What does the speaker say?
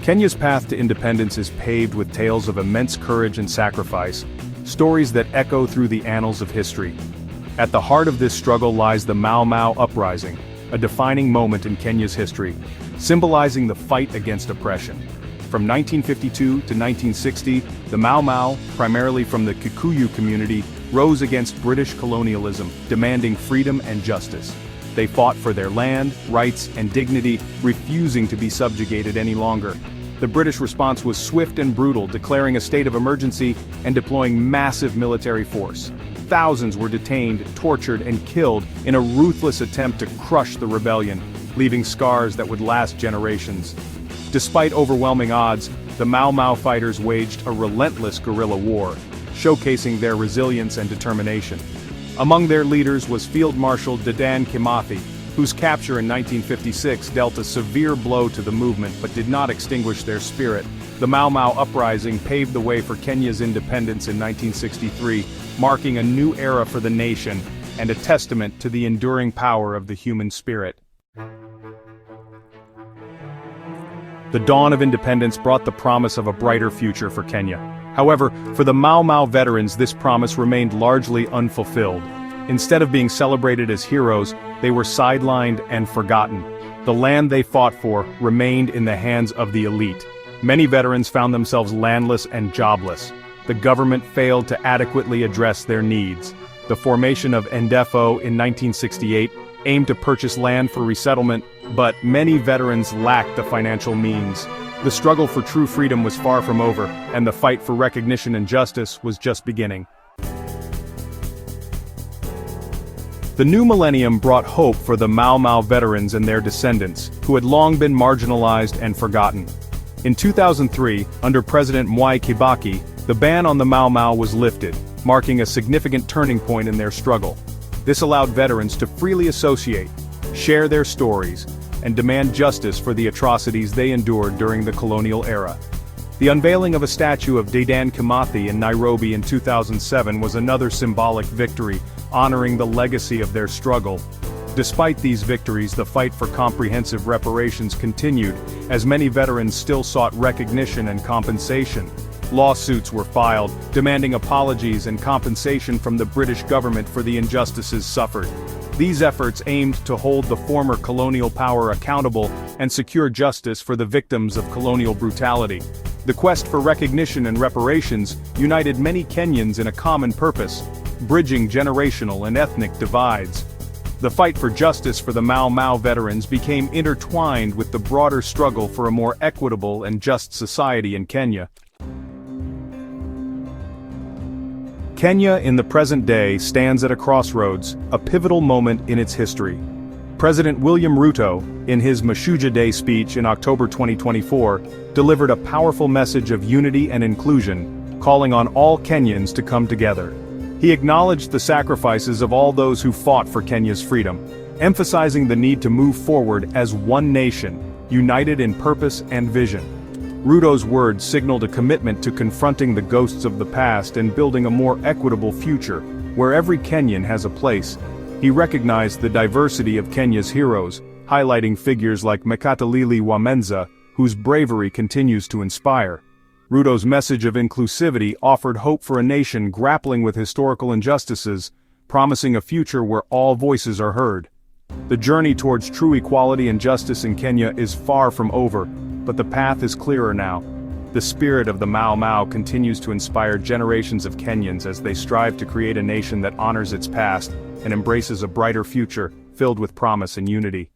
Kenya's path to independence is paved with tales of immense courage and sacrifice, stories that echo through the annals of history. At the heart of this struggle lies the Mau Mau uprising, a defining moment in Kenya's history, symbolizing the fight against oppression. From 1952 to 1960, the Mau Mau, primarily from the Kikuyu community, rose against British colonialism, demanding freedom and justice. They fought for their land, rights, and dignity, refusing to be subjugated any longer. The British response was swift and brutal, declaring a state of emergency and deploying massive military force. Thousands were detained, tortured, and killed in a ruthless attempt to crush the rebellion, leaving scars that would last generations. Despite overwhelming odds, the Mau Mau fighters waged a relentless guerrilla war, showcasing their resilience and determination. Among their leaders was Field Marshal Dedan Kimathi, whose capture in 1956 dealt a severe blow to the movement but did not extinguish their spirit. The Mau Mau uprising paved the way for Kenya's independence in 1963, marking a new era for the nation and a testament to the enduring power of the human spirit. The dawn of independence brought the promise of a brighter future for Kenya. However, for the Mau Mau veterans, this promise remained largely unfulfilled. Instead of being celebrated as heroes, they were sidelined and forgotten. The land they fought for remained in the hands of the elite. Many veterans found themselves landless and jobless. The government failed to adequately address their needs. The formation of NDEFO in 1968 aimed to purchase land for resettlement, but many veterans lacked the financial means. The struggle for true freedom was far from over, and the fight for recognition and justice was just beginning. The new millennium brought hope for the Mau Mau veterans and their descendants, who had long been marginalized and forgotten. In 2003, under President Mwai Kibaki, the ban on the Mau Mau was lifted, marking a significant turning point in their struggle. This allowed veterans to freely associate, share their stories, and demand justice for the atrocities they endured during the colonial era. The unveiling of a statue of Dedan Kimathi in Nairobi in 2007 was another symbolic victory, honoring the legacy of their struggle. Despite these victories, the fight for comprehensive reparations continued, as many veterans still sought recognition and compensation. Lawsuits were filed, demanding apologies and compensation from the British government for the injustices suffered. These efforts aimed to hold the former colonial power accountable and secure justice for the victims of colonial brutality. The quest for recognition and reparations united many Kenyans in a common purpose, bridging generational and ethnic divides. The fight for justice for the Mau Mau veterans became intertwined with the broader struggle for a more equitable and just society in Kenya. Kenya in the present day stands at a crossroads, a pivotal moment in its history. President William Ruto, in his Mashujaa Day speech in October 2024, delivered a powerful message of unity and inclusion, calling on all Kenyans to come together. He acknowledged the sacrifices of all those who fought for Kenya's freedom, emphasizing the need to move forward as one nation, united in purpose and vision. Ruto's words signaled a commitment to confronting the ghosts of the past and building a more equitable future, where every Kenyan has a place. He recognized the diversity of Kenya's heroes, highlighting figures like Mekatilili Wamenza, whose bravery continues to inspire. Ruto's message of inclusivity offered hope for a nation grappling with historical injustices, promising a future where all voices are heard. The journey towards true equality and justice in Kenya is far from over, but the path is clearer now. The spirit of the Mau Mau continues to inspire generations of Kenyans as they strive to create a nation that honors its past and embraces a brighter future filled with promise and unity.